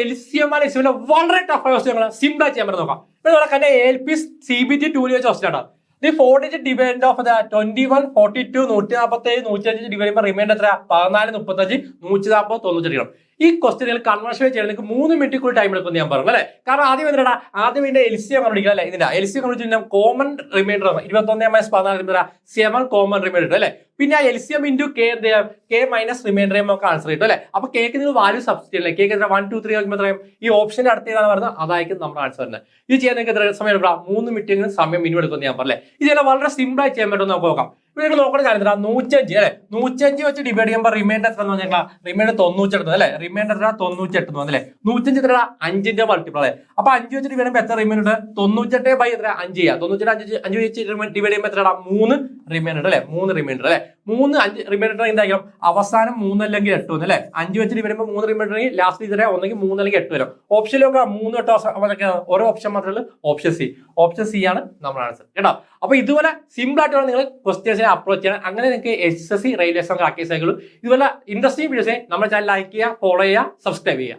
LCM ആണ് LCM വളരെ tough ആയ ക്വസ്റ്റ്യൻ സിമ്പിൾ ആയി ചെയ്യാൻ പറ്റും നോക്കാം. ഇവിടെ LP CBT 2 വെച്ച ക്വസ്റ്റ്യൻ ആണ്. The 4 digit dividend of the 21, 42, 147, 155 divided by remainder എത്ര 14, 35, 140, 98. ഈ ക്വസ്റ്റ്യനുകൾ കൺവേർഷൻ ചെയ്യണം നിങ്ങൾക്ക് 3 മിനിറ്റ് ടൈം എടുക്കും ഞാൻ പറഞ്ഞു അല്ലേ. കാരണം ആദ്യം എന്തിനാ ആദ്യം ഇതിന്റെ LCM കണ്ടുപിടിക്കുക അല്ലേ. ഇതിന്റെ LCM കണ്ടുപിടിച്ചാൽ കോമൺ റിമൈൻഡർ 21 - 14 7 കോമൺ റിമൈൻഡർ അല്ലേ. പിന്നെ ആ LCM into K minus remainder നമുക്ക് ആൻസർ കിട്ടും അല്ലേ. അപ്പൊ കേക്ക് നിങ്ങൾ വാല്യൂ സബ്സ്റ്റിറ്റ്യൂട്ട് അല്ലേ. കേക്ക് 1, 2, 3 നോക്കുമ്പോൾ എത്രയും ഈ ഓപ്ഷന്റെ അടുത്ത് ഏതാണ് പറയുന്നത് അതായിരിക്കും നമ്മുടെ ആൻസർ തന്നെ. ഇത് ചെയ്യാൻ നിങ്ങൾക്ക് എത്ര സമയം എടുക്കാം 3 മിനിറ്റ് സമയം മിനിമം എടുക്കും ഞാൻ പറഞ്ഞേ. ഇത് വളരെ സിമ്പിൾ ആയി ചെയ്യാൻ പറ്റും നമുക്ക് നോക്കാം. ഇവിടെ നിങ്ങൾ നോക്കുന്ന കാര്യം 105 അല്ലെ 105 വെച്ച് ഡിവൈഡ് ചെയ്യുമ്പോൾ റിമൈൻഡർ എത്ര എന്ന് പറഞ്ഞാൽ റിമൈൻഡർ 98 അല്ലെ. റിമൈൻഡർ 98 അല്ലേ. 105 എത്ര 5ന്റെ മൾട്ടിപ്പിൾ അല്ലേ. അപ്പൊ 5 വെച്ച് ഡിവൈഡ് ചെയ്യുമ്പോൾ എത്ര റിമൈൻഡർ 98 ബൈ എത്ര 5 ചെയ്യാം. 98 5 വെച്ച് ഡിവൈഡ് ചെയ്യുമ്പോൾ എത്ര 3 റിമൈൻഡർ അല്ലെ. 3 റിമൈൻഡർ അല്ലെ. 3 5 റിമൈൻഡർ എന്തായിരിക്കും അവസാനം 3 അല്ലെങ്കിൽ 8 വരും അല്ലെ. 5 വെച്ച് ഡിവൈഡ് ചെയ്യുമ്പോൾ 3 റിമൈൻഡർ ലാസ്റ്റ് ഇതിലെ ഒന്നെങ്കിൽ 3 അല്ലെങ്കിൽ 8 വരും. ഓപ്ഷനിലൊക്കെ 3 8 ഓരോ ഓപ്ഷൻ മാത്രമേ ഉള്ളൂ. ഓപ്ഷൻ സി ആണ് നമ്മുടെ ആൻസർ കേട്ടോ. അപ്പൊ ഇതുപോലെ സിമ്പിൾ ആയിട്ടാണ് നിങ്ങൾ ക്വസ്റ്റ്യൻസിനെ അപ്രോച്ച് ചെയ്യണം. അങ്ങനെ നിങ്ങൾക്ക് SSC റെയിൽവേ എക്സാം ക്രാക്ക് ചെയ്ത് ഇതുപോലെ ഇൻട്രസ്റ്റിംഗ് വീഡിയോസിനെ നമ്മുടെ ചാനൽ ലൈക്ക് ചെയ്യുക, ഫോളോ ചെയ്യുക, സബ്സ്ക്രൈബ് ചെയ്യുക.